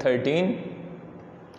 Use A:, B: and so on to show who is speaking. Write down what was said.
A: 13